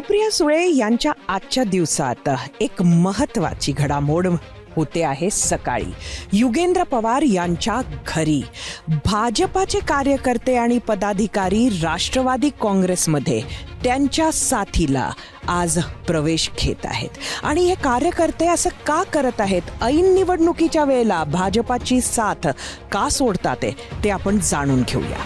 सुप्रिया सुळे यांच्या आजच्या दिवसात एक महत्त्वाची घडामोड होते आहे. सकाळी युगेंद्र पवार यांच्या घरी भाजपाचे कार्यकर्ते आणि पदाधिकारी राष्ट्रवादी काँग्रेसमध्ये त्यांच्या साथीला आज प्रवेश घेत आहेत. आणि हे कार्यकर्ते असं का करत आहेत, ऐन निवडणुकीच्या वेळेला भाजपाची साथ का सोडतात ते आपण जाणून घेऊया.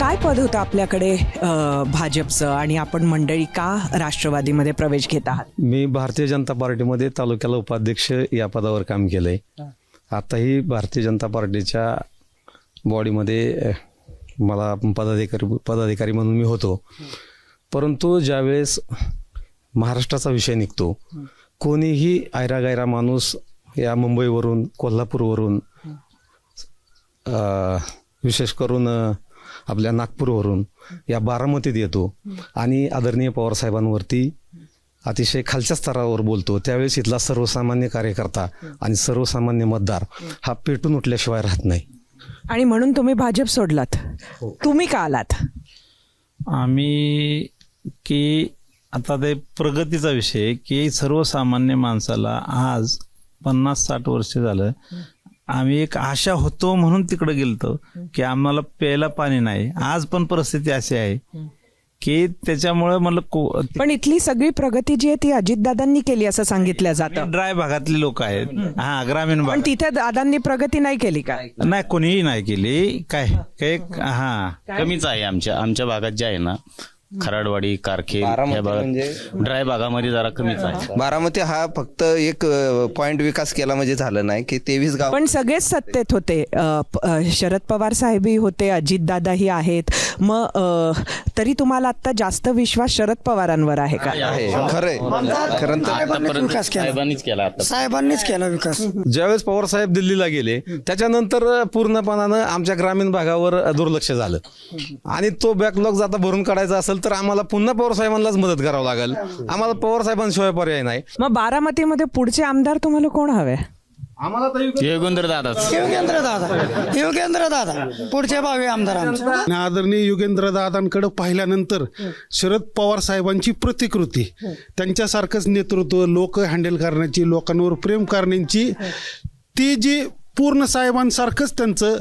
काय पद होतं आपल्याकडे भाजपचं आणि आपण मंडळी का राष्ट्रवादीमध्ये प्रवेश घेत आहात? मी भारतीय जनता पार्टीमध्ये तालुक्याला उपाध्यक्ष या पदावर काम केलंय. आताही भारतीय जनता पार्टीच्या बॉडीमध्ये मला पदाधिकारी म्हणून मी होतो. परंतु ज्यावेळेस महाराष्ट्राचा विषय निघतो, कोणीही आयरागायरा माणूस या मुंबईवरून कोल्हापूरवरून विशेष करून आपल्या नागपूरवरून या बारामतीत येतो आणि आदरणीय पवारसाहेबांवरती अतिशय खालच्या स्तरावर बोलतो. त्यावेळेस इथला सर्वसामान्य कार्यकर्ता आणि सर्वसामान्य मतदार हा पेटून उठल्याशिवाय राहत नाही. आणि म्हणून तुम्ही भाजप सोडलात. तुम्ही का आलात? आम्ही की आता ते प्रगतीचा विषय की सर्वसामान्य माणसाला आज 50-60 वर्ष झालं आम्ही एक आशा होतो म्हणून तिकडे गेलतो की आम्हाला प्यायला पाणी नाही. आज पण परिस्थिती अशी आहे की त्याच्यामुळे मला पण इथली सगळी प्रगती जी आहे ती अजितदादांनी केली असं सांगितलं जातं. ड्राय भागातले लोक आहेत, हा ग्रामीण भाग. पण तिथे दादांनी प्रगती नाही केली का? नाही, कोणीही नाही केली. काय हा कमीच आहे. आमच्या भागात जे आहे ना, खराडवाडी, कारखेल या भागात ड्राय भागामध्ये जरा कमीच आहे. बारामती हा फक्त एक पॉइंट विकास केला म्हणजे झालं नाही की 23 गाव. पण सगळेच सत्तेत होते. शरद पवार साहेबही होते, अजितदादाही आहेत. मग तरी तुम्हाला आता जास्त विश्वास शरद पवारांवर आहे का? खरंय. खरं तर साहेबांनीच केला विकास. ज्यावेळेस पवारसाहेब दिल्लीला गेले त्याच्यानंतर पूर्णपणानं आमच्या ग्रामीण भागावर दुर्लक्ष झालं आणि तो बॅकलॉग जाता भरून काढायचा असेल तर आम्हाला पुन्हा पवारसाहेबांनाच मदत करावं लागेल. आम्हाला पवारसाहेबांशिवाय पर्याय नाही. मग बारामतीमध्ये पुढचे आमदार तुम्हाला कोण हवे? युगेंद्र दादा पुढचे भावी आमदार आमचे. आदरणीय युगेंद्र दादांकडे पाहिल्यानंतर शरद पवार साहेबांची प्रतिकृती, त्यांच्यासारखंच नेतृत्व, लोक हँडल करण्याची, लोकांवर प्रेम करण्याची, ती जी पूर्ण साहेबांसारखंच त्यांचं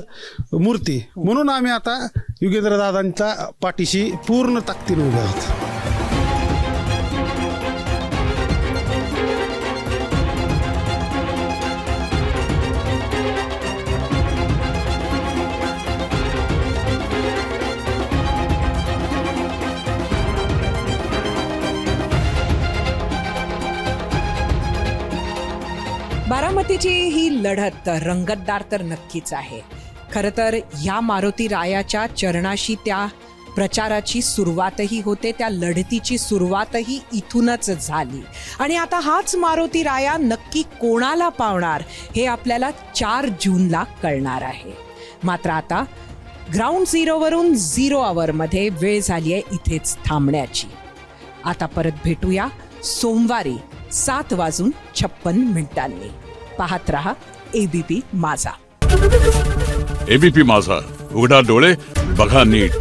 मूर्ती. म्हणून आम्ही आता युगेंद्र दादांच्या पाठीशी पूर्ण ताकदीने उभे आहोत. बारामतीची ही लढत रंगतदार तर नक्कीच आहे. खरं तर या मारुती रायाच्या चरणाशी त्या प्रचाराची सुरुवातही होते, त्या लढतीची सुरुवातही इथूनच झाली. आणि आता हाच मारुती राया नक्की कोणाला पावणार हे आपल्याला 4 जूनला कळणार आहे. मात्र आता ग्राउंड झिरोवरून 0 आवरमध्ये वेळ झाली आहे इथेच थांबण्याची. आता परत भेटूया सोमवारी 7:56 पाहत रहा एबीपी माझा. एबीपी माझा, उघडा डोळे बघा नीट.